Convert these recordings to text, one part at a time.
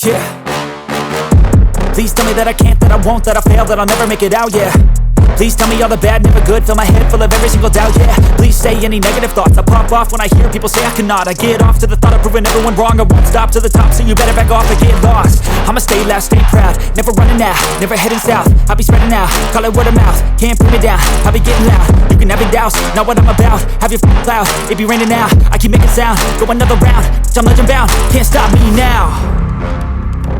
Yeah. Please tell me that I can't, that I won't, that I fail, that I'll never make it out, yeah. Please tell me all the bad, never good, fill my head full of every single doubt, yeah. Please say any negative thoughts, I pop off when I hear people say I cannot. I get off to the thought of proving everyone wrong, I won't stop to the top, so you better back off and get lost. I'ma stay loud, stay proud, never running out, never heading south. I'll be spreading out, call it word of mouth, can't put me down, I'll be getting loud. You can have your doubts, not what I'm about, have your cloud, it be raining now. I keep making sound, go another round, I'm legend bound, can't stop me now.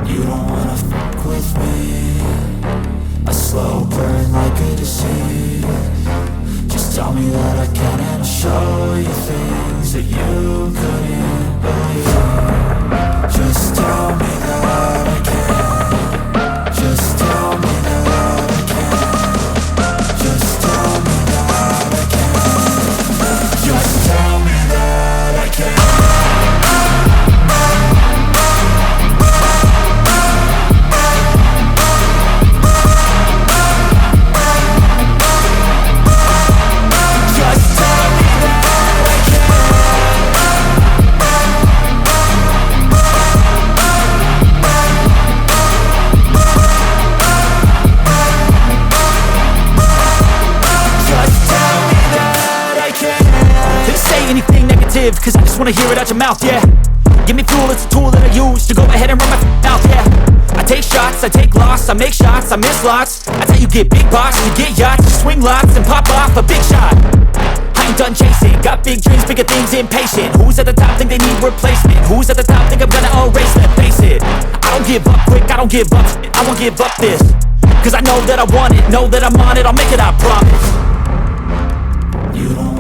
You don't wanna fuck with me, a slow burn like a disease. Just tell me that I can and I'll show you things that you couldn't believe. Just tell me that I can. Just tell me that I can. Just tell me that I can. Just tell me that I can. Cause I just wanna hear it out your mouth, yeah. Give me fuel, it's a tool that I use to go ahead and run my mouth, yeah. I take shots, I take loss, I make shots, I miss lots. That's how you get big box, you get yachts, you swing lots and pop off a big shot. I ain't done chasing, got big dreams, bigger things, impatient. Who's at the top think they need replacement? Who's at the top think I'm gonna erase them? Face it, I don't give up quick, I don't give up shit, I won't give up this. Cause I know that I want it, know that I'm on it, I'll make it, I promise. You don't